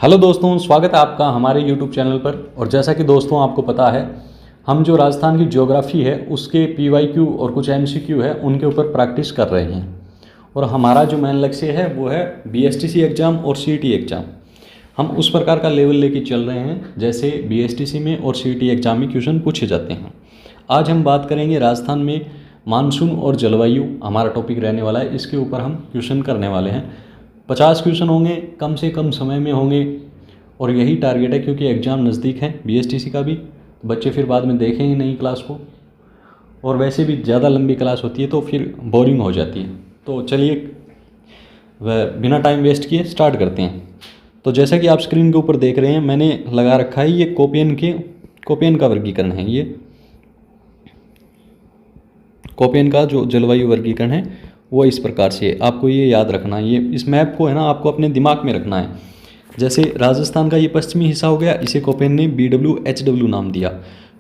Hello दोस्तों, स्वागत है आपका हमारे YouTube चैनल पर। और जैसा कि दोस्तों आपको पता है, हम जो राजस्थान की ज्योग्राफी है उसके PYQ और कुछ MCQ है उनके ऊपर प्रैक्टिस कर रहे हैं। और हमारा जो मेन लक्ष्य है वो है BSTC एग्ज़ाम और CET एग्ज़ाम। हम उस प्रकार का लेवल लेके चल रहे हैं जैसे BSTC में और CET एग्ज़ाम में क्वेश्चन पूछे जाते हैं। आज हम बात करेंगे राजस्थान में मानसून और जलवायु, हमारा टॉपिक रहने वाला है। इसके ऊपर हम क्वेश्चन करने वाले हैं। 50 क्वेश्चन होंगे, कम से कम समय में होंगे और यही टारगेट है क्योंकि एग्ज़ाम नज़दीक है BSTC का भी। तो बच्चे फिर बाद में देखेंगे नहीं क्लास को, और वैसे भी ज़्यादा लंबी क्लास होती है तो फिर बोरिंग हो जाती है। तो चलिए वह बिना टाइम वेस्ट किए स्टार्ट करते हैं। तो जैसा कि आप स्क्रीन के ऊपर देख रहे हैं, मैंने लगा रखा है ये कोपेन का वर्गीकरण है। ये कोपेन का जो जलवायु वर्गीकरण है वो इस प्रकार से है। आपको ये याद रखना है, ये इस मैप को है ना आपको अपने दिमाग में रखना है। जैसे राजस्थान का ये पश्चिमी हिस्सा हो गया, इसे कोपेन ने BWHW नाम दिया।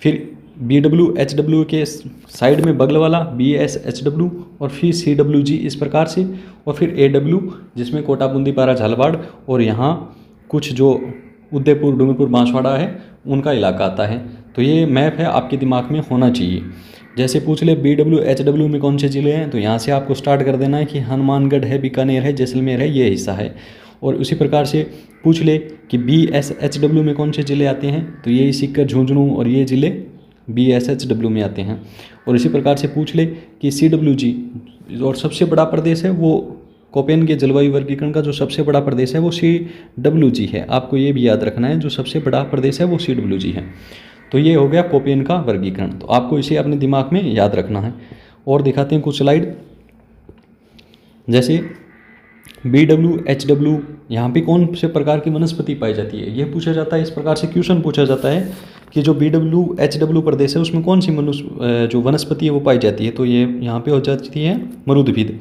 फिर BWHW के साइड में बगल वाला BSHW और फिर CWG इस प्रकार से, और फिर AW जिसमें कोटा बूंदी पारा झालवाड़ और यहाँ कुछ जो उदयपुर डूंगरपुर बांसवाड़ा है उनका इलाका आता है। तो ये मैप है आपके दिमाग में होना चाहिए। जैसे पूछ ले BWHW में कौन से ज़िले हैं, तो यहाँ से आपको स्टार्ट कर देना है कि हनुमानगढ़ है, बीकानेर है, जैसलमेर है, ये हिस्सा है। और उसी प्रकार से पूछ ले कि BSHW में कौन से ज़िले आते हैं, तो ये सीकर, झुंझुनू और ये ज़िले BSHW में आते हैं। और इसी प्रकार से पूछ ले कि CWG और सबसे बड़ा प्रदेश है वो कोपेन के जलवायु वर्गीकरण का जो सबसे बड़ा प्रदेश है वो CWG है। आपको ये भी याद रखना है, जो सबसे बड़ा प्रदेश है वो CWG है। तो ये हो गया कोपेन का वर्गीकरण। तो आपको इसे अपने दिमाग में याद रखना है। और दिखाते हैं कुछ स्लाइड। जैसे BWHW, यहाँ पे कौन से प्रकार की वनस्पति पाई जाती है ये पूछा जाता है। इस प्रकार से क्वेश्चन पूछा जाता है कि जो BWHW प्रदेश है उसमें कौन सी जो वनस्पति है वो पाई जाती है, तो ये यहाँ पे हो जाती है मरुदभिद।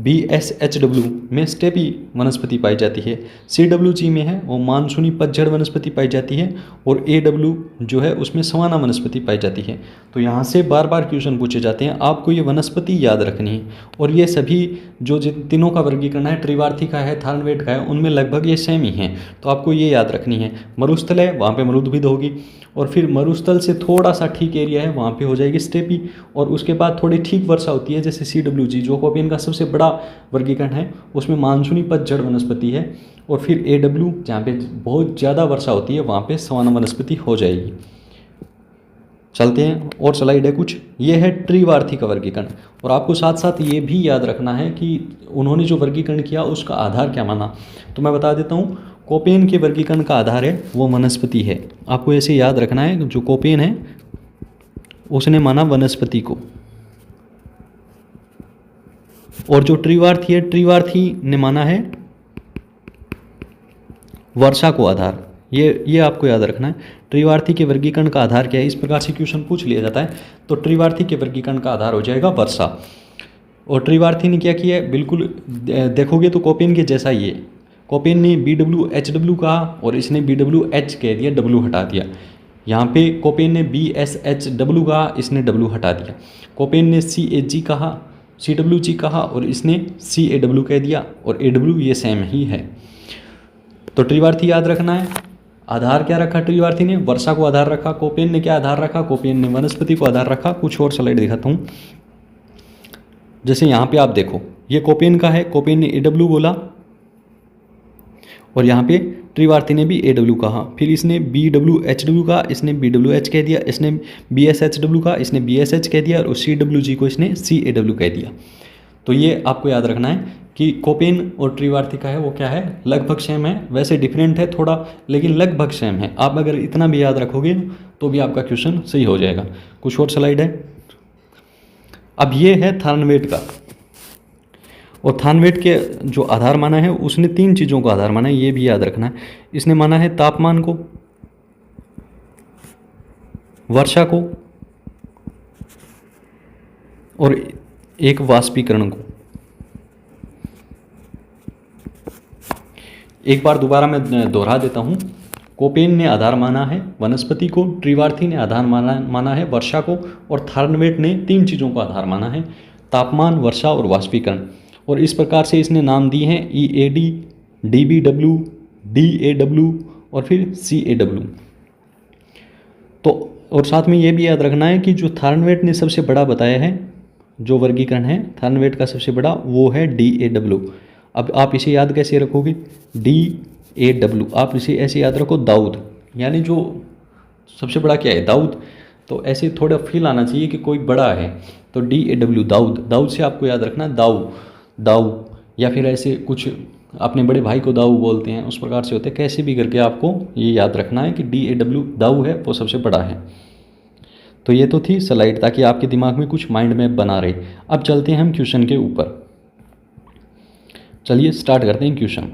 BSHW में स्टेपी वनस्पति पाई जाती है। CWG में है वो मानसूनी पतझड़ वनस्पति पाई जाती है। और AW जो है उसमें सवाना वनस्पति पाई जाती है। तो यहाँ से बार बार क्वेश्चन पूछे जाते हैं, आपको ये वनस्पति याद रखनी है। और ये सभी जो जिन तीनों का वर्गीकरण है, त्रिवार्थी का है, थार्नवेट का है, उनमें लगभग ये सेम ही हैं। तो आपको ये याद रखनी है। मरुस्थल है वहाँ पर मरुदभिद होगी, और फिर मरुस्थल से थोड़ा सा ठीक एरिया है वहाँ पे हो जाएगी स्टेपी। और उसके बाद थोड़ी ठीक वर्षा होती है जैसे CWG जो कोपेन का सबसे बड़ा वर्गीकरण है, उसमें मानसूनी पतझड़ वनस्पति है। और फिर AW जहाँ पे बहुत ज़्यादा वर्षा होती है वहाँ पे सवाना वनस्पति हो जाएगी। चलते हैं और स्लाइड है कुछ। ये है त्रिवार्थी का वर्गीकरण। और आपको साथ साथ ये भी याद रखना है कि उन्होंने जो वर्गीकरण किया उसका आधार क्या माना। तो मैं बता देता हूँ, कोपेन के वर्गीकरण का आधार है वो वनस्पति है। आपको ऐसे याद रखना है, जो कोपेन है उसने माना वनस्पति को। और जो त्रिवार्थी है, त्रिवार्थी ने माना है वर्षा को आधार। ये आपको याद रखना है। त्रिवार्थी के वर्गीकरण का आधार क्या है, इस प्रकार से क्वेश्चन पूछ लिया जाता है। तो त्रिवार्थी के वर्गीकरण का आधार हो जाएगा वर्षा। और त्रिवार्थी ने क्या किया है, बिल्कुल देखोगे तो कोपेन के जैसा ही है। कोपेन ने BWHW कहा और इसने BWH कह दिया, W हटा दिया। यहाँ पे कोपेन ने BSHW कहा, इसने W हटा दिया। कोपेन ने CAG कहा, CWG कहा और इसने CAW कह दिया, और AW ये सेम ही है। तो त्रिवार्थी याद रखना है। आधार क्या रखा त्रिवार्थी ने, वर्षा को आधार रखा। कोपेन ने क्या आधार रखा, कोपेन ने वनस्पति को आधार रखा। कुछ और स्लाइड दिखाता हूँ। जैसे यहाँ पे आप देखो, ये कोपेन का है, कोपेन ने AW बोला और यहाँ पे त्रिवार्थी ने भी AW कहा। फिर इसने BWHW कहा, इसने BWH कह दिया। इसने BSHW कहा, इसने BSH कह दिया। और CWG को इसने CAW कह दिया। तो ये आपको याद रखना है कि कोपेन और त्रिवार्थी का है वो क्या है, लगभग सेम है। वैसे डिफरेंट है थोड़ा, लेकिन लगभग सेम है। आप अगर इतना भी याद रखोगे तो भी आपका क्वेश्चन सही हो जाएगा। कुछ और स्लाइड है। अब ये है थार्नवेट का। और थार्नवेट के जो आधार माना है उसने 3 चीज़ों को आधार माना है, ये भी याद रखना है। इसने माना है तापमान को, वर्षा को और एक वाष्पीकरण को। एक बार दोबारा मैं दोहरा देता हूँ। कोपेन ने आधार माना है वनस्पति को, त्रिवार्थी ने आधार माना है वर्षा को, और थार्नवेट ने 3 चीज़ों को आधार माना है, तापमान, वर्षा और वाष्पीकरण। और इस प्रकार से इसने नाम दिए हैं EAD, DBW, DAW और फिर CAW। तो और साथ में ये भी याद रखना है कि जो थार्नवेट ने सबसे बड़ा बताया है, जो वर्गीकरण है थार्नवेट का सबसे बड़ा, वो है DAW। अब आप इसे याद कैसे रखोगे, DAW, आप इसे ऐसे याद रखो दाऊद, यानी जो सबसे बड़ा क्या है, दाऊद। तो ऐसे थोड़ा फील आना चाहिए कि कोई बड़ा है, तो DAW दाऊद, दाऊद से आपको याद रखना दाऊ, दाऊ, या फिर ऐसे कुछ अपने बड़े भाई को दाऊ बोलते हैं, उस प्रकार से होते हैं। कैसे भी करके आपको ये याद रखना है कि DAW दाऊ है, वो सबसे बड़ा है। तो ये तो थी स्लाइड, ताकि आपके दिमाग में कुछ माइंड मैप बना रहे। अब चलते हैं हम क्वेश्चन के ऊपर। चलिए स्टार्ट करते हैं क्वेश्चन।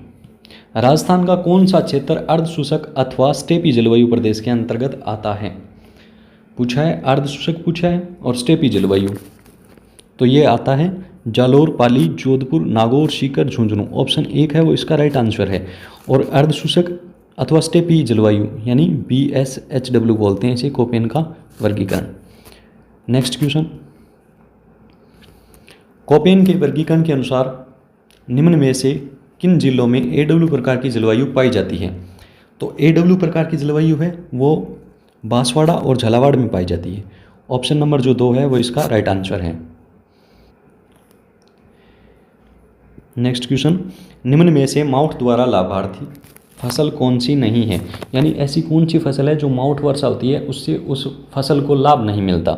राजस्थान का कौन सा क्षेत्र अर्ध शुष्क अथवा स्टेपी जलवायु प्रदेश के अंतर्गत आता है? पूछा है, अर्ध शुष्क पूछा है और स्टेपी जलवायु, तो ये आता है जालोर, पाली, जोधपुर, नागौर, सीकर, झुंझुनू। ऑप्शन 1 है वो इसका राइट आंसर है। और अर्ध शुष्क अथवा स्टेपी जलवायु यानी BSHW बोलते हैं इसे, कोपेन का वर्गीकरण। नेक्स्ट क्वेश्चन, कोपेन के वर्गीकरण के अनुसार निम्न में से किन जिलों में AW प्रकार की जलवायु पाई जाती है? तो AW प्रकार की जलवायु है वो बांसवाड़ा और झालावाड़ में पाई जाती है। ऑप्शन नंबर जो 2 है वो इसका राइट आंसर है। नेक्स्ट क्वेश्चन, निम्न में से माउट द्वारा लाभार्थी फसल कौन सी नहीं है? यानी ऐसी कौन सी फसल है जो माउट वर्षा होती है उससे उस फसल को लाभ नहीं मिलता?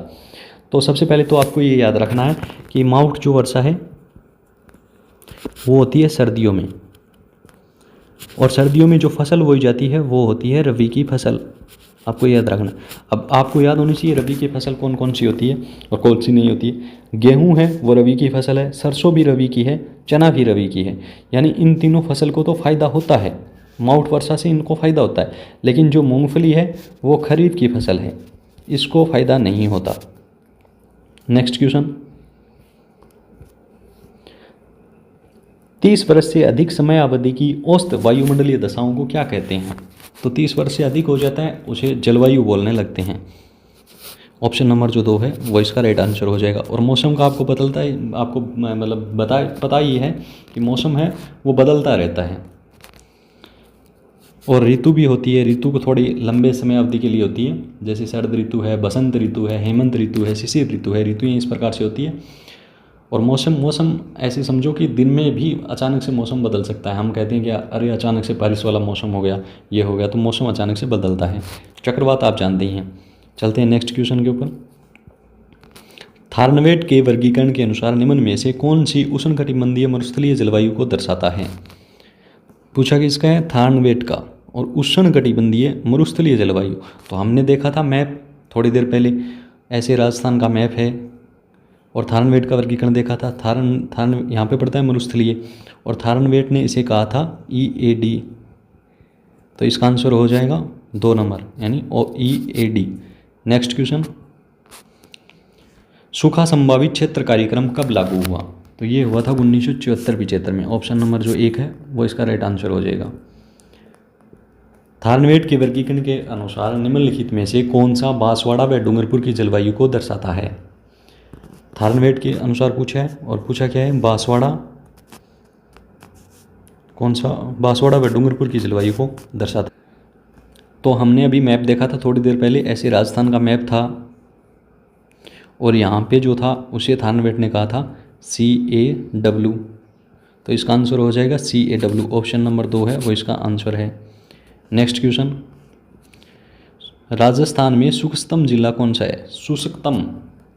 तो सबसे पहले तो आपको ये याद रखना है कि माउट जो वर्षा है वो होती है सर्दियों में, और सर्दियों में जो फसल बोई जाती है वो होती है रबी की फसल। आपको याद रखना। अब आपको याद होनी चाहिए रबी की फसल कौन कौन सी होती है और कौन सी नहीं होती है। गेहूं है वो रबी की फसल है, सरसों भी रबी की है, चना भी रबी की है। यानी इन तीनों फसल को तो फ़ायदा होता है, माउट वर्षा से इनको फ़ायदा होता है। लेकिन जो मूंगफली है वो खरीफ की फसल है, इसको फ़ायदा नहीं होता। नेक्स्ट क्वेश्चन, 30 वर्ष से अधिक समय अवधि की औसत वायुमंडलीय दशाओं को क्या कहते हैं? तो 30 वर्ष से अधिक हो जाता है उसे जलवायु बोलने लगते हैं। ऑप्शन नंबर जो 2 है वो इसका राइट आंसर हो जाएगा। और मौसम का आपको बदलता है, आपको मतलब पता ही है कि मौसम है वो बदलता रहता है। और ऋतु भी होती है, ऋतु को थोड़ी लंबे समय अवधि के लिए होती है, जैसे शरद ऋतु है, बसंत ऋतु है, हेमंत ऋतु है, शिशिर ऋतु है। ऋतुएँ इस प्रकार से होती है। और मौसम ऐसे समझो कि दिन में भी अचानक से मौसम बदल सकता है। हम कहते हैं कि अरे अचानक से बारिश वाला मौसम हो गया, ये हो गया, तो मौसम अचानक से बदलता है। चक्रवात आप जानते ही हैं। चलते हैं नेक्स्ट क्वेश्चन के ऊपर। थार्नवेट के वर्गीकरण के अनुसार निम्न में से कौन सी उष्णकटिबंधीय मरुस्थलीय जलवायु को दर्शाता है? पूछा कि इसका है थार्नवेट का और उष्णकटिबंधीय मरुस्थलीय जलवायु। तो हमने देखा था मैप थोड़ी देर पहले, ऐसे राजस्थान का मैप है और थार्नवेट का वर्गीकरण देखा था। थार्न यहाँ पे पड़ता है मरुस्थलीय, और थार्नवेट ने इसे कहा था EAD। तो इसका आंसर हो जाएगा 2 नंबर यानी EAD। नेक्स्ट क्वेश्चन, सूखा संभावित क्षेत्र कार्यक्रम कब लागू हुआ? तो ये हुआ था 1974-75 में। ऑप्शन नंबर जो 1 है वो इसका राइट आंसर हो जाएगा। थार्नवेट के वर्गीकरण के अनुसार निम्नलिखित में से कौन सा बांसवाड़ा व डूंगरपुर की जलवायु को दर्शाता है? थार्नवेट के अनुसार पूछा है, और पूछा क्या है, बांसवाड़ा, कौन सा, बांसवाड़ा व डूंगरपुर की जलवायु को दर्शाता है। तो हमने अभी मैप देखा था थोड़ी देर पहले, ऐसे राजस्थान का मैप था, और यहाँ पे जो था उसे थार्नवेट ने कहा था CAW। तो इसका आंसर हो जाएगा CAW। ऑप्शन नंबर 2 है वो इसका आंसर है। नेक्स्ट क्वेश्चन, राजस्थान में शुष्कतम जिला कौन सा है? शुष्कतम,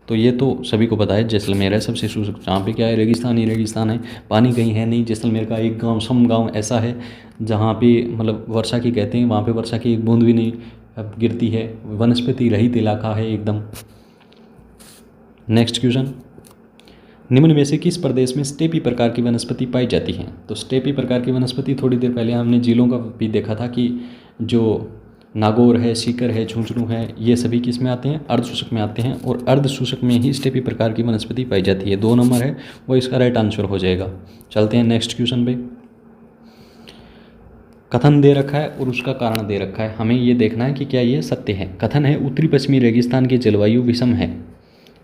तो ये तो सभी को पता है जैसलमेर है सबसे शुष्क, जहाँ पे क्या है, रेगिस्तान ही रेगिस्तान है, पानी कहीं है नहीं। जैसलमेर का एक गांव, सम गांव ऐसा है जहाँ पे मतलब वर्षा की कहते हैं, वहाँ पे वर्षा की एक बूंद भी नहीं गिरती है, वनस्पति रहित इलाका है एकदम। नेक्स्ट क्वेश्चन, निम्न में से किस प्रदेश में स्टेपी प्रकार की वनस्पति पाई जाती है? तो स्टेपी प्रकार की वनस्पति थोड़ी देर पहले हमने जिलों का भी देखा था कि जो नागौर है, सीकर है, झुंझुनू है, ये सभी किस में आते हैं? अर्धशुष्क में आते हैं, और अर्धशुष्क में ही स्टेपी प्रकार की वनस्पति पाई जाती है। 2 नंबर है वो इसका राइट आंसर हो जाएगा। चलते हैं नेक्स्ट क्वेश्चन पे। कथन दे रखा है और उसका कारण दे रखा है, हमें ये देखना है कि क्या ये सत्य है। कथन है उत्तरी पश्चिमी रेगिस्तान की जलवायु विषम है।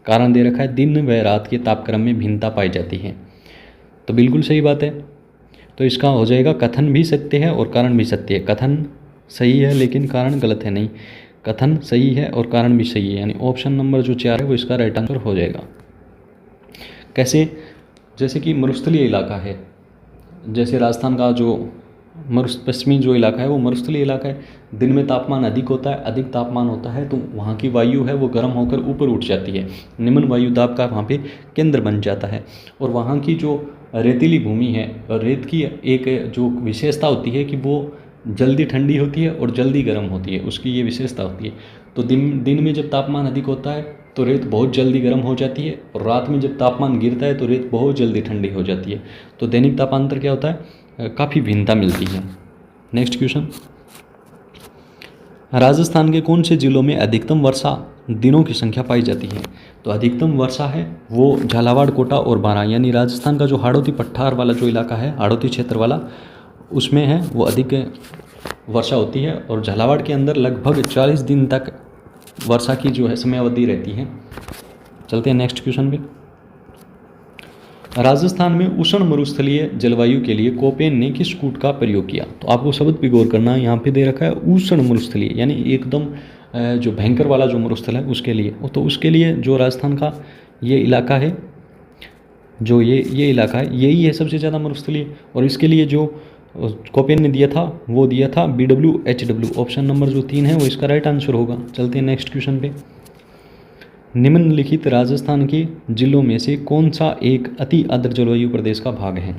कारण दे रखा है दिन व रात के तापक्रम में भिन्नता पाई जाती है। तो बिल्कुल सही बात है। तो इसका हो जाएगा कथन भी सत्य है और कारण भी सत्य है। कथन सही है लेकिन कारण गलत है, नहीं, कथन सही है और कारण भी सही है, यानी ऑप्शन नंबर जो 4 है वो इसका राइट आंसर हो जाएगा। कैसे? जैसे कि मरुस्थलीय इलाका है, जैसे राजस्थान का जो पश्चिमी जो इलाका है वो मरुस्थलीय इलाका है, दिन में तापमान अधिक होता है, अधिक तापमान होता है तो वहाँ की वायु है वो गर्म होकर ऊपर उठ जाती है, निम्न वायु दाब का वहाँ पे केंद्र बन जाता है। और वहाँ की जो रेतीली भूमि है, रेत की एक जो विशेषता होती है कि वो जल्दी ठंडी होती है और जल्दी गर्म होती है, उसकी ये विशेषता होती है। तो दिन में जब तापमान अधिक होता है तो रेत बहुत जल्दी गर्म हो जाती है, और रात में जब तापमान गिरता है तो रेत बहुत जल्दी ठंडी हो जाती है। तो दैनिक तापांतर क्या होता है? काफ़ी भिन्नता मिलती है। नेक्स्ट क्वेश्चन, राजस्थान के कौन से जिलों में अधिकतम वर्षा दिनों की संख्या पाई जाती है? तो अधिकतम वर्षा है वो झालावाड़, कोटा और बारां, यानी राजस्थान का जो हाड़ौती पठार वाला जो इलाका है, हाड़ौती क्षेत्र वाला, उसमें है वो अधिक वर्षा होती है। और झालावाड़ के अंदर लगभग 40 दिन तक वर्षा की जो है समयावधि रहती है। चलते हैं नेक्स्ट क्वेश्चन पे। राजस्थान में उष्ण मरुस्थलीय जलवायु के लिए कोपेन ने किस कूट का प्रयोग किया? तो आपको शब्द पे गौर करना है, यहाँ पे दे रखा है उष्ण मरुस्थलीय, यानी एकदम जो भयंकर वाला जो मरुस्थल है उसके लिए। तो उसके लिए जो राजस्थान का ये इलाका है, जो ये इलाका है, यही है सबसे ज़्यादा मरुस्थलीय। और इसके लिए जो कोपेन ने दिया था वो दिया था BWHW। ऑप्शन नंबर जो 3 है वो इसका राइट आंसर होगा। चलते हैं नेक्स्ट क्वेश्चन पे। निम्नलिखित राजस्थान के जिलों में से कौन सा एक अति आर्द्र जलवायु प्रदेश का भाग है?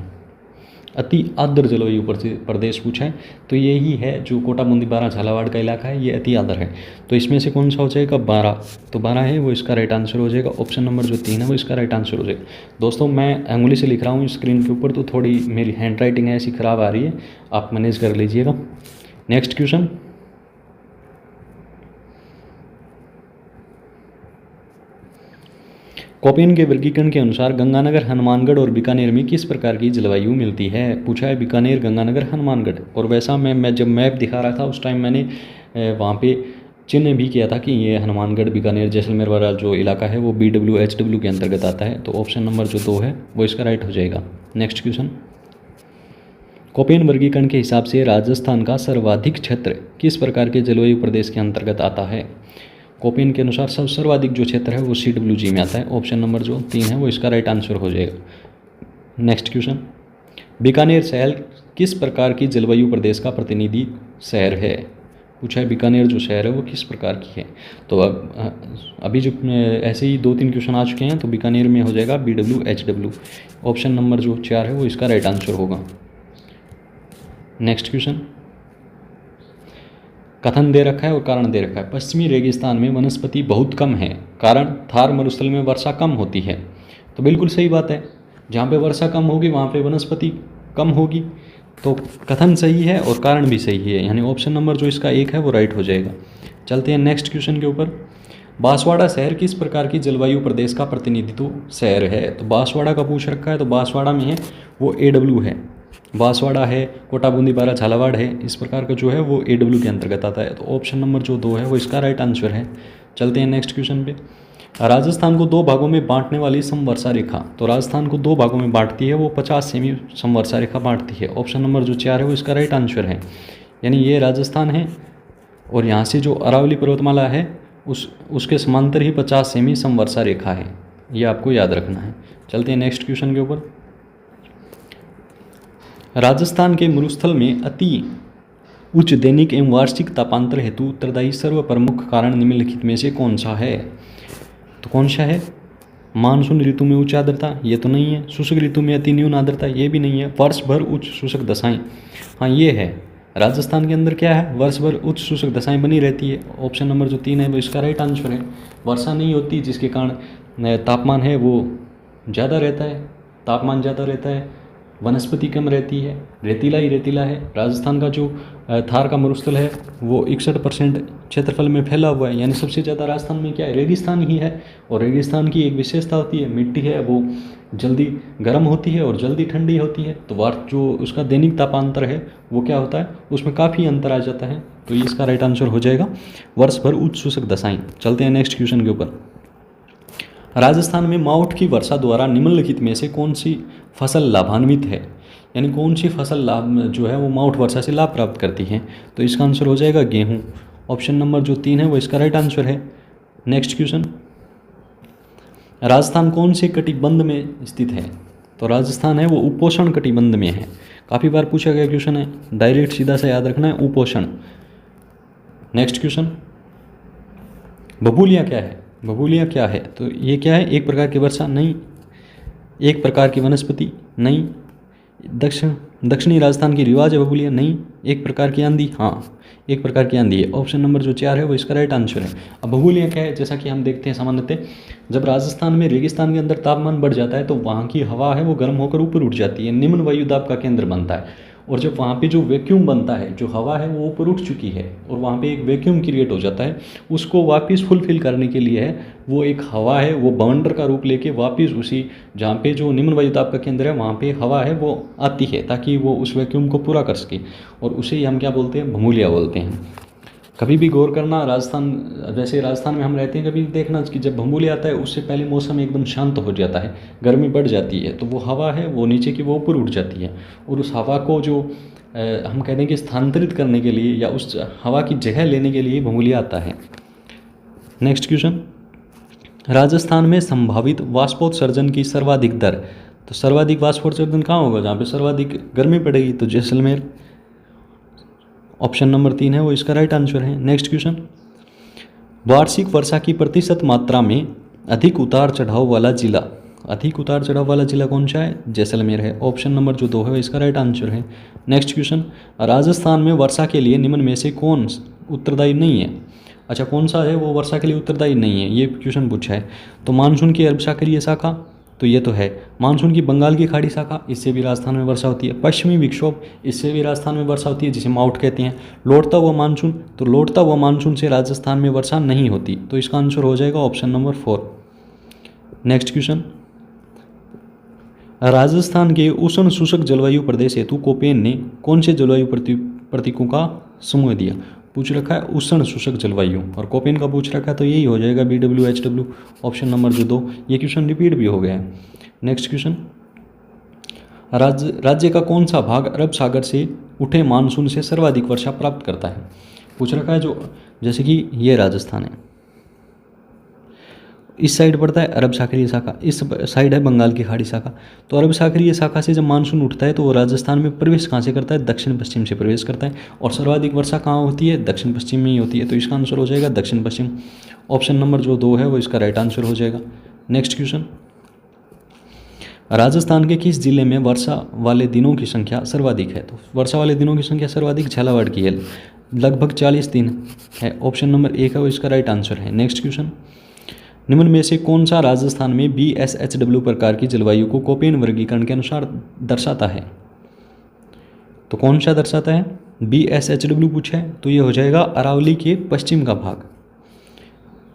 अति आर्द्र जलवायु प्रदेश पूछा है तो यही है जो कोटा, बूंदी, बारां, झालावाड़ का इलाका है, ये अति आर्द्र है। तो इसमें से कौन सा हो जाएगा? बारां। तो बारां है वो इसका राइट आंसर हो जाएगा। ऑप्शन नंबर जो 3 है वो इसका राइट आंसर हो जाएगा। दोस्तों मैं अंगुली से लिख रहा हूँ स्क्रीन के ऊपर, तो थोड़ी मेरी हैंड राइटिंग है ऐसी ख़राब आ रही है, आप मैनेज कर लीजिएगा। नेक्स्ट क्वेश्चन, कोपेन के वर्गीकरण के अनुसार गंगानगर, हनुमानगढ़ और बीकानेर में किस प्रकार की जलवायु मिलती है? पूछा है बीकानेर, गंगानगर, हनुमानगढ़। और वैसा मैं जब मैप दिखा रहा था उस टाइम मैंने वहाँ पे चिन्ह भी किया था कि ये हनुमानगढ़, बीकानेर, जैसलमेर वाला जो इलाका है वो BWHW के अंतर्गत आता है। तो ऑप्शन नंबर जो 2 है वो इसका राइट हो जाएगा। नेक्स्ट क्वेश्चन, कोपेन वर्गीकरण के हिसाब से राजस्थान का सर्वाधिक क्षेत्र किस प्रकार के जलवायु प्रदेश के अंतर्गत आता है? कोपेन के अनुसार सर्वाधिक जो क्षेत्र है वो CWG में आता है। ऑप्शन नंबर जो 3 है वो इसका राइट आंसर हो जाएगा। नेक्स्ट क्वेश्चन, बीकानेर शहर किस प्रकार की जलवायु प्रदेश का प्रतिनिधि शहर है? पूछा है बीकानेर जो शहर है वो किस प्रकार की है। तो अभी जो ऐसे ही 2-3 क्वेश्चन आ चुके हैं, तो बीकानेर में हो जाएगा BWHW। ऑप्शन नंबर जो 4 है वो इसका राइट आंसर होगा। नेक्स्ट क्वेश्चन, कथन दे रखा है और कारण दे रखा है। पश्चिमी रेगिस्तान में वनस्पति बहुत कम है, कारण थार मरुस्थल में वर्षा कम होती है। तो बिल्कुल सही बात है, जहाँ पे वर्षा कम होगी वहाँ पे वनस्पति कम होगी। तो कथन सही है और कारण भी सही है, यानी ऑप्शन नंबर जो इसका 1 है वो राइट हो जाएगा। चलते हैं नेक्स्ट क्वेश्चन के ऊपर। बांसवाड़ा शहर किस प्रकार की जलवायु प्रदेश का प्रतिनिधित्व शहर है? तो बांसवाड़ा का पूछ रखा है, तो बांसवाड़ा में है वो AW है। बांसवाड़ा है, कोटा, बूंदी, बारां, झालावाड़ है, इस प्रकार का जो है वो AW के अंतर्गत आता है। तो ऑप्शन नंबर जो 2 है वो इसका राइट आंसर है। चलते हैं नेक्स्ट क्वेश्चन पे। राजस्थान को 2 भागों में बांटने वाली समवर्षा रेखा, तो राजस्थान को 2 भागों में बांटती है वो 50 सेमी समवर्षा रेखा बांटती है। ऑप्शन नंबर जो 4 है वो इसका राइट आंसर है, यानी ये राजस्थान है और यहाँ से जो अरावली पर्वतमाला है उसके समांतर ही 50 सेमी समवर्षा रेखा है, ये आपको याद रखना है। चलते हैं नेक्स्ट क्वेश्चन के ऊपर। राजस्थान के मरुस्थल में अति उच्च दैनिक एवं वार्षिक तापांतर हेतु उत्तरदायी सर्व प्रमुख कारण निम्नलिखित में से कौन सा है? तो कौन सा है? मानसून ऋतु में उच्च आर्द्रता, ये तो नहीं है। शुष्क ऋतु में अति न्यून आर्द्रता, ये भी नहीं है। वर्ष भर उच्च शुष्क दशाएं, हाँ ये है। राजस्थान के अंदर क्या है? वर्ष भर उच्च शुष्क दशाएं बनी रहती है। ऑप्शन नंबर जो 3 है वो इसका राइट आंसर है। वर्षा नहीं होती जिसके कारण तापमान है वो ज़्यादा रहता है, तापमान ज़्यादा रहता है, वनस्पति कम रहती है, रेतीला ही रेतीला है। राजस्थान का जो थार का मरुस्थल है वो 61% क्षेत्रफल में फैला हुआ है, यानी सबसे ज़्यादा राजस्थान में क्या है? रेगिस्तान ही है। और रेगिस्तान की एक विशेषता होती है, मिट्टी है वो जल्दी गर्म होती है और जल्दी ठंडी होती है। तो जो उसका दैनिक तापांतर है वो क्या होता है, उसमें काफ़ी अंतर आ जाता है। तो इसका राइट आंसर हो जाएगा वर्ष भर उच्च शुष्क दशाएं। चलते हैं नेक्स्ट क्वेश्चन के ऊपर। राजस्थान में मावठ की वर्षा द्वारा निम्नलिखित में से कौन सी फसल लाभान्वित है? यानी कौन सी फसल लाभ जो है वो माउंट वर्षा से लाभ प्राप्त करती है, तो इसका आंसर हो जाएगा गेहूँ। ऑप्शन नंबर जो 3 है वो इसका राइट आंसर है। नेक्स्ट क्वेश्चन, राजस्थान कौन से कटिबंध में स्थित है, तो राजस्थान है वो उपोष्ण कटिबंध में है। काफ़ी बार पूछा गया क्वेश्चन है, डायरेक्ट सीधा सा याद रखना है, उपोष्ण। नेक्स्ट क्वेश्चन, बबूलिया क्या है, बबूलिया क्या है, तो ये क्या है, एक प्रकार की वर्षा नहीं, एक प्रकार की वनस्पति नहीं, दक्षिणी राजस्थान की रिवाज है बबूलिया नहीं, एक प्रकार की आंधी, हाँ एक प्रकार की आंधी है। ऑप्शन नंबर जो 4 है वो इसका राइट आंसर है। अब बबूलिया क्या है, जैसा कि हम देखते हैं सामान्यतः जब राजस्थान में रेगिस्तान के अंदर तापमान बढ़ जाता है तो वहाँ की हवा है वो गर्म होकर ऊपर उठ जाती है, निम्न वायुदाब का केंद्र बनता है, और जब वहाँ पे जो वैक्यूम बनता है, जो हवा है वो ऊपर उठ चुकी है और वहाँ पे एक वैक्यूम क्रिएट हो जाता है, उसको वापस फुलफिल करने के लिए है वो एक हवा है वो बवंडर का रूप लेके वापस उसी जहाँ पे जो निम्न वायुदाब का केंद्र है वहाँ पे हवा है वो आती है ताकि वो उस वैक्यूम को पूरा कर सके, और उसे ही हम क्या बोलते हैं, भमूलिया बोलते हैं। कभी भी गौर करना, राजस्थान जैसे राजस्थान में हम रहते हैं, कभी देखना कि जब भमूलिया आता है उससे पहले मौसम एकदम शांत हो जाता है, गर्मी बढ़ जाती है, तो वो हवा है वो नीचे की वो ऊपर उठ जाती है, और उस हवा को जो हम कहते हैं कि स्थानांतरित करने के लिए या उस हवा की जगह लेने के लिए भमूलिया आता है। नेक्स्ट क्वेश्चन, राजस्थान में संभावित वाष्पोत्सर्जन की सर्वाधिक दर, तो सर्वाधिक वाष्पोत्सर्जन कहाँ होगा, जहाँ पे सर्वाधिक गर्मी पड़ेगी, तो जैसलमेर। ऑप्शन नंबर 3 है वो इसका राइट आंसर है। नेक्स्ट क्वेश्चन, वार्षिक वर्षा की प्रतिशत मात्रा में अधिक उतार चढ़ाव वाला जिला, अधिक उतार चढ़ाव वाला जिला कौन सा है, जैसलमेर है। ऑप्शन नंबर जो 2 है इसका राइट आंसर है। नेक्स्ट क्वेश्चन, राजस्थान में वर्षा के लिए निम्न में से कौन उत्तरदायी नहीं है, अच्छा कौन सा है वो वर्षा के लिए उत्तरदायी नहीं है, ये क्वेश्चन पूछा है। तो मानसून की अरब सागरीय शाखा, तो ये तो है। मानसून की बंगाल की खाड़ी शाखा, इससे भी राजस्थान में वर्षा होती है। पश्चिमी विक्षोभ, इससे भी राजस्थान में वर्षा होती है, जिसे माउट कहते हैं। लौटता हुआ मानसून, तो लौटता हुआ मानसून से राजस्थान में वर्षा नहीं होती, तो इसका आंसर हो जाएगा option number 4। Next question, Rajasthan के उष्ण शुष्क जलवायु प्रदेश हेतु कोपेन ने कौन से जलवायु प्रतीकों का समूह दिया, पूछ रखा है उष्ण शुष्क जलवायु, और कोपेन का पूछ रखा है, तो यही हो जाएगा BWHW। ऑप्शन नंबर जो 2, ये क्वेश्चन रिपीट भी हो गया है। नेक्स्ट क्वेश्चन, राज्य का कौन सा भाग अरब सागर से उठे मानसून से सर्वाधिक वर्षा प्राप्त करता है, पूछ रखा है। जो जैसे कि ये राजस्थान है, इस साइड पड़ता है अरब सागरीय शाखा, इस साइड है बंगाल की खाड़ी शाखा, तो अरब सागरीय शाखा से जब मानसून उठता है तो वो राजस्थान में प्रवेश कहाँ से करता है, दक्षिण पश्चिम से प्रवेश करता है, और सर्वाधिक वर्षा कहाँ होती है, दक्षिण पश्चिम में ही होती है, तो इसका आंसर हो जाएगा दक्षिण पश्चिम। ऑप्शन नंबर जो 2 है वो इसका राइट आंसर हो जाएगा। नेक्स्ट क्वेश्चन, राजस्थान के किस जिले में वर्षा वाले दिनों की संख्या सर्वाधिक है, तो वर्षा वाले दिनों की संख्या सर्वाधिक झालावाड़ की है, लगभग 40 दिन है। ऑप्शन नंबर 1 है वो इसका राइट आंसर है। नेक्स्ट क्वेश्चन, निम्न में से कौन सा राजस्थान में BSHW प्रकार की जलवायु को कोपेन वर्गीकरण के अनुसार दर्शाता है, तो कौन सा दर्शाता है, BSHW पूछा है, तो ये हो जाएगा अरावली के पश्चिम का भाग।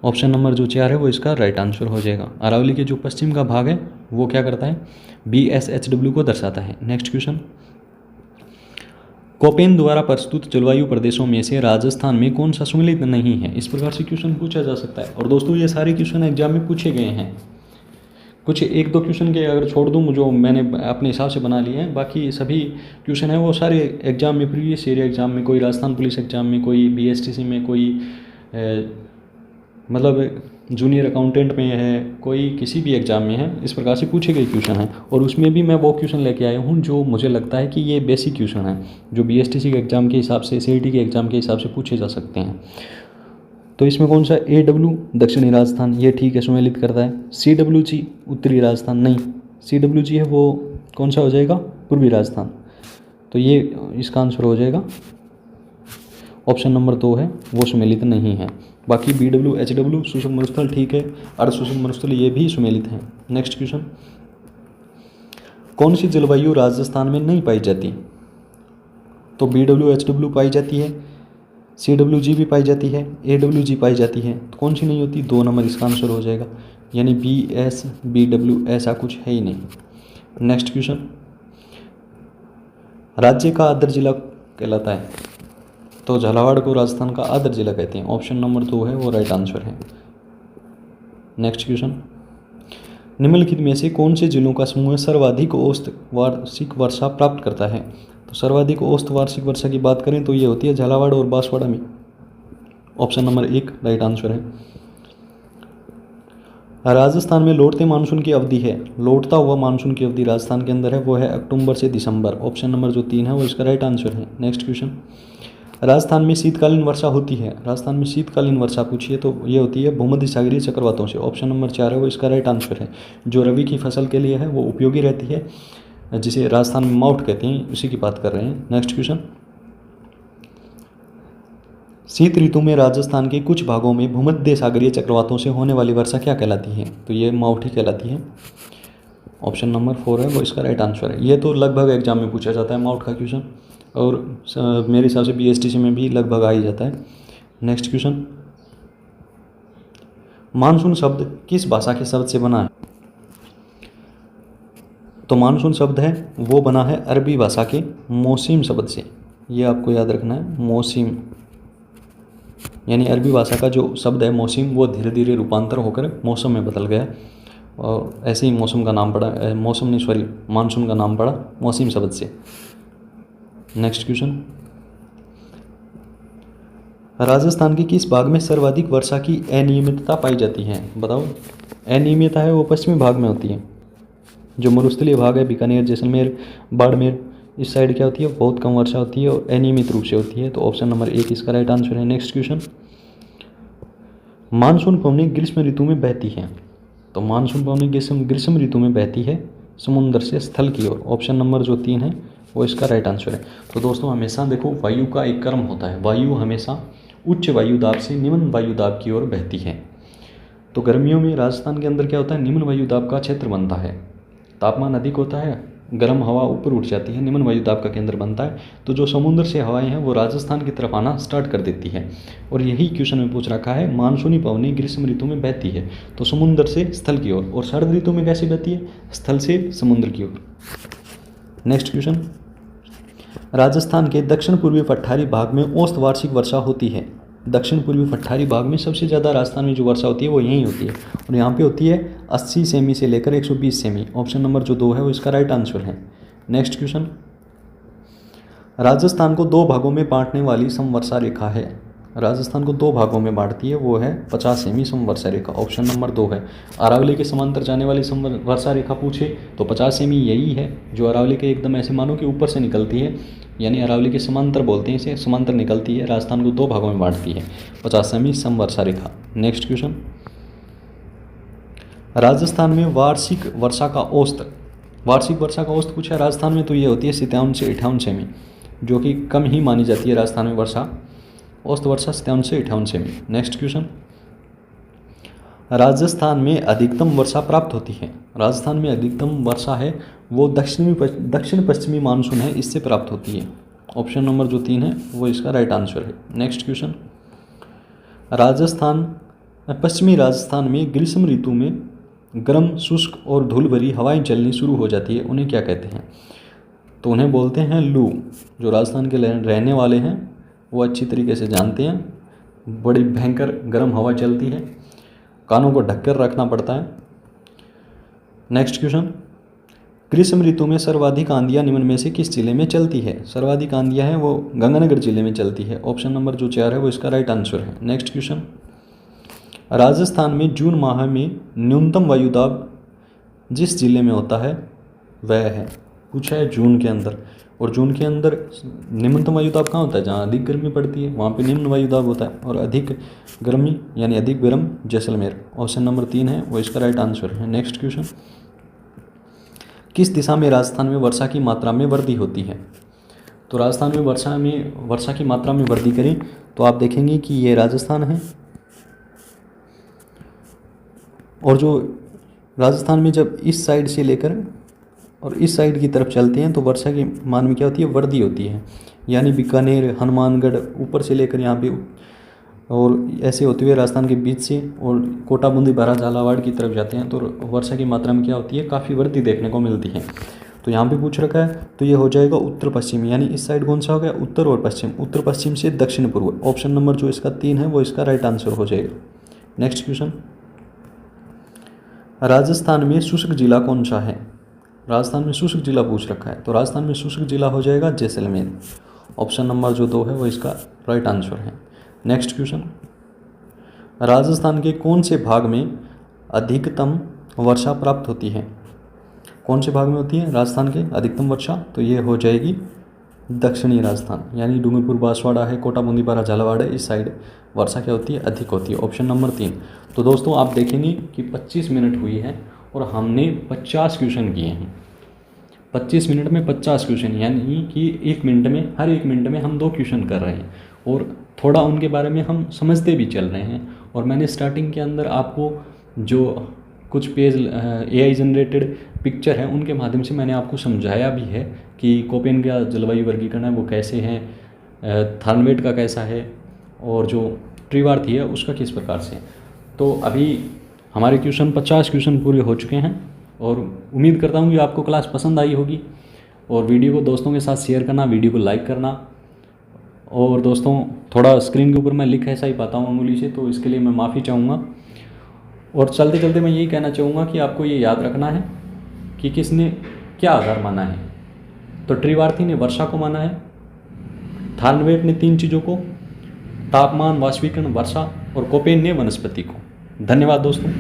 ऑप्शन नंबर जो 4 है वो इसका राइट आंसर हो जाएगा। अरावली के जो पश्चिम का भाग है वो क्या करता है, BSHW को दर्शाता है। नेक्स्ट क्वेश्चन, कोपेन द्वारा प्रस्तुत जलवायु प्रदेशों में से राजस्थान में कौन सा सम्मिलित नहीं है, इस प्रकार से क्वेश्चन पूछा जा सकता है। और दोस्तों ये सारे क्वेश्चन एग्जाम में पूछे गए हैं, कुछ 1-2 क्वेश्चन के अगर छोड़ दूँ जो मैंने अपने हिसाब से बना लिए हैं, बाकी सभी क्वेश्चन हैं वो सारे एग्जाम में, प्रीवियस ईयर एग्जाम में, कोई राजस्थान पुलिस एग्जाम में, कोई BSTC में, कोई मतलब जूनियर अकाउंटेंट में है, कोई किसी भी एग्ज़ाम में है, इस प्रकार से पूछे गए क्वेश्चन हैं। और उसमें भी मैं वो क्वेश्चन लेके आया हूँ जो मुझे लगता है कि ये बेसिक क्वेश्चन है, जो BSTC के एग्ज़ाम के हिसाब से, CET के एग्ज़ाम के हिसाब से पूछे जा सकते हैं। तो इसमें कौन सा AW दक्षिणी राजस्थान, ये ठीक है, सम्मिलित करता है। CWG उत्तरी राजस्थान, नहीं, CWG है वो कौन सा हो जाएगा, पूर्वी राजस्थान, तो ये इसका आंसर हो जाएगा ऑप्शन नंबर 2 है वो सम्मिलित नहीं है। बाकी BWHW शुष्क मरुस्थल ठीक है, अर्ध शुष्क मरुस्थल ये भी सम्मिलित हैं। नेक्स्ट क्वेश्चन, कौन सी जलवायु राजस्थान में नहीं पाई जाती, तो BWHW पाई जाती है, CWG भी पाई जाती है, AWG पाई जाती है, तो कौन सी नहीं होती, 2 नंबर इसका आंसर हो जाएगा, यानी BS BW ऐसा कुछ है ही नहीं। नेक्स्ट क्वेश्चन, राज्य का आदर जिला कहलाता है, तो झालावाड़ को राजस्थान का आदर जिला कहते हैं। ऑप्शन नंबर 2 है वो राइट आंसर है। नेक्स्ट क्वेश्चन, निम्नलिखित में से कौन से जिलों का समूह सर्वाधिक औसत वार्षिक वर्षा प्राप्त करता है? तो सर्वाधिक औसत वार्षिक वर्षा की बात करें तो ये होती है झालावाड़ और बांसवाड़ा में। ऑप्शन नंबर 1 राइट आंसर है। राजस्थान में लौटते मानसून की अवधि है, लौटता हुआ मानसून की अवधि राजस्थान के अंदर है वो है अक्टूबर से दिसंबर। ऑप्शन नंबर जो 3 है वो इसका राइट आंसर है। नेक्स्ट क्वेश्चन, राजस्थान में शीतकालीन वर्षा होती है, राजस्थान में शीतकालीन वर्षा पूछिए तो ये होती है भूमध्य सागरीय चक्रवातों से। ऑप्शन नंबर 4 है वो इसका राइट आंसर है। जो रबी की फसल के लिए है वो उपयोगी रहती है, जिसे राजस्थान में माउट कहते हैं, उसी की बात कर रहे हैं। नेक्स्ट क्वेश्चन, शीत ऋतु में राजस्थान के कुछ भागों में भूमध्य सागरीय चक्रवातों से होने वाली वर्षा क्या कहलाती है? तो ये माउट ही कहलाती है। ऑप्शन नंबर 4 है वो इसका राइट आंसर है। ये तो लगभग एग्जाम में पूछा जाता है माउट का क्वेश्चन, और मेरे हिसाब से BSTC में भी लगभग आ ही जाता है। नेक्स्ट क्वेश्चन, मानसून शब्द किस भाषा के शब्द से बना है? तो मानसून शब्द है वो बना है अरबी भाषा के मौसिम शब्द से। ये आपको याद रखना है, मौसिम यानी अरबी भाषा का जो शब्द है मौसिम, वो धीरे धीरे रूपांतर होकर मौसम में बदल गया और ऐसे ही मौसम का नाम पड़ा, मानसून का नाम पड़ा मौसिम शब्द से। नेक्स्ट क्वेश्चन, राजस्थान के किस भाग में सर्वाधिक वर्षा की अनियमितता पाई जाती है? बताओ। अनियमितता है वो पश्चिमी भाग में होती है। जो मरुस्थलीय भाग है बीकानेर, जैसलमेर, बाड़मेर, इस साइड क्या होती है बहुत कम वर्षा होती है और अनियमित रूप से होती है। तो ऑप्शन नंबर 1 इसका राइट आंसर है। नेक्स्ट क्वेश्चन, मानसून पवनी ग्रीष्म ऋतु में बहती है। तो मानसून पवनी ग्रीष्म ऋतु में बहती है समुद्र से स्थल की ओर। ऑप्शन नंबर जो 3 है वो इसका राइट आंसर है। तो दोस्तों हमेशा देखो वायु का एक क्रम होता है, वायु हमेशा उच्च वायु दाब से निम्न वायु दाब की ओर बहती है। तो गर्मियों में राजस्थान के अंदर क्या होता है, निम्न वायु दाब का क्षेत्र बनता है, तापमान अधिक होता है, गर्म हवा ऊपर उठ जाती है, निम्न वायु दाब का केंद्र बनता है। तो जो समुद्र से हवाएं हैं वो राजस्थान की तरफ आना स्टार्ट कर देती है, और यही क्वेश्चन में पूछ रखा है मानसूनी पवनी ग्रीष्म ऋतु में बहती है तो समुद्र से स्थल की ओर, और शरद ऋतु में कैसे बहती है, स्थल से समुद्र की ओर। नेक्स्ट क्वेश्चन, राजस्थान के दक्षिण पूर्वी पठारी भाग में औसत वार्षिक वर्षा होती है। दक्षिण पूर्वी पठारी भाग में सबसे ज़्यादा राजस्थान में जो वर्षा होती है वो यहीं होती है, और यहाँ पे होती है 80 सेमी से लेकर 120 सेमी। ऑप्शन नंबर जो 2 है वो इसका राइट आंसर है। नेक्स्ट क्वेश्चन, राजस्थान को 2 भागों में बांटने वाली समवर्षा रेखा है। राजस्थान को 2 भागों में बांटती है वो है 50 सेमी समवर्षा रेखा। ऑप्शन नंबर 2 है। अरावली के समांतर जाने वाली समवर्षा रेखा पूछे तो 50 सेमी यही है, जो अरावली के एकदम ऐसे मानो कि ऊपर से निकलती है, यानी अरावली के समांतर बोलते हैं इसे, समांतर निकलती है, राजस्थान को 2 भागों में बांटती है 50 सेमी समवर्षा रेखा। नेक्स्ट क्वेश्चन, राजस्थान में वार्षिक वर्षा का औसत पूछा है राजस्थान में, तो ये होती है 57 से 58 सेमी, जो कि कम ही मानी जाती है राजस्थान में वर्षा, औसत वर्षा 57 से 58 सेमी। नेक्स्ट क्वेश्चन, राजस्थान में अधिकतम वर्षा प्राप्त होती है। राजस्थान में अधिकतम वर्षा है वो दक्षिण पश्चिमी मानसून है, इससे प्राप्त होती है। ऑप्शन नंबर जो 3 है वो इसका राइट आंसर है। नेक्स्ट क्वेश्चन, पश्चिमी राजस्थान में ग्रीष्म ऋतु में गर्म, शुष्क और धूल भरी हवाएं चलनी शुरू हो जाती है, उन्हें क्या कहते हैं? तो उन्हें बोलते हैं लू। जो राजस्थान के रहने वाले हैं वो अच्छी तरीके से जानते हैं, बड़ी भयंकर गर्म हवा चलती है, कानों को ढककर रखना पड़ता है। नेक्स्ट क्वेश्चन, ग्रीष्म ऋतु में सर्वाधिक आंधियाँ निम्न में से किस जिले में चलती है? सर्वाधिक आंधियाँ हैं वो गंगानगर जिले में चलती है। ऑप्शन नंबर जो 4 है वो इसका राइट आंसर है। नेक्स्ट क्वेश्चन, राजस्थान में जून माह में न्यूनतम वायुदाब जिस जिले में होता है वह है, पूछा है जून के अंदर, और जून के अंदर निम्नतम वायुदाब कहाँ होता है? जहाँ अधिक गर्मी पड़ती है वहाँ पे निम्न वायुदाब होता है, और अधिक गर्मी यानी अधिक गर्म जैसलमेर। ऑप्शन नंबर 3 है वो इसका राइट आंसर है। नेक्स्ट क्वेश्चन, किस दिशा में राजस्थान में वर्षा की मात्रा में वृद्धि होती है? तो राजस्थान में वर्षा की मात्रा में वृद्धि करें तो आप देखेंगे कि ये राजस्थान है, और जो राजस्थान में जब इस साइड से लेकर और इस साइड की तरफ चलते हैं तो वर्षा के मान में क्या होती है? वृद्धि होती है, यानी बीकानेर, हनुमानगढ़ ऊपर से लेकर यहाँ पे और ऐसे होते हुए राजस्थान के बीच से और कोटा, बूंदी, बारा, झालावाड़ की तरफ जाते हैं तो वर्षा की मात्रा में क्या होती है? काफ़ी वृद्धि देखने को मिलती है। तो यहाँ पे पूछ रखा है तो ये हो जाएगा उत्तर पश्चिम, यानी इस साइड कौन सा हो गया? उत्तर और पश्चिम, उत्तर पश्चिम से दक्षिण पूर्व। ऑप्शन नंबर जो इसका 3 है वो इसका राइट आंसर हो जाएगा। नेक्स्ट क्वेश्चन, राजस्थान में शुष्क जिला कौन सा है? राजस्थान में शुष्क जिला पूछ रखा है, तो राजस्थान में शुष्क जिला हो जाएगा जैसलमेर। ऑप्शन नंबर जो 2 है वो इसका राइट आंसर है। नेक्स्ट क्वेश्चन, राजस्थान के कौन से भाग में अधिकतम वर्षा प्राप्त होती है? कौन से भाग में होती है राजस्थान के अधिकतम वर्षा? तो ये हो जाएगी दक्षिणी राजस्थान, यानी डूंगरपुर, बांसवाड़ा है, कोटा, बूंदीपारा, झालावाड़ है, इस साइड वर्षा क्या होती है? अधिक होती है। Option number 3। तो दोस्तों आप देखेंगे कि 25 मिनट हुई है और हमने 50 क्वेश्चन किए हैं। 25 मिनट में 50 क्वेश्चन, यानी कि 1 मिनट में, हर 1 मिनट में हम 2 क्वेश्चन कर रहे हैं और थोड़ा उनके बारे में हम समझते भी चल रहे हैं। और मैंने स्टार्टिंग के अंदर आपको जो कुछ पेज AI जनरेटेड पिक्चर है उनके माध्यम से मैंने आपको समझाया भी है कि कोपेन का जलवायु वर्गीकरण है वो कैसे है, थार्नवेट का कैसा है, और जो ट्रीवार्थी है उसका किस प्रकार से। तो अभी हमारे क्वेश्चन 50 क्वेश्चन पूरे हो चुके हैं और उम्मीद करता हूँ कि आपको क्लास पसंद आई होगी। और वीडियो को दोस्तों के साथ शेयर करना, वीडियो को लाइक करना। और दोस्तों थोड़ा स्क्रीन के ऊपर मैं लिख ऐसा ही पाता हूँ उंगली से, तो इसके लिए मैं माफ़ी चाहूँगा। और चलते चलते मैं यही कहना चाहूँगा कि आपको ये याद रखना है कि किसने क्या आधार माना है। तो ट्रीवार्थी ने वर्षा को माना है, थार्नवेट ने 3 चीज़ों को, तापमान, वाष्पीकरण, वर्षा, और कोपेन ने वनस्पति को। धन्यवाद दोस्तों।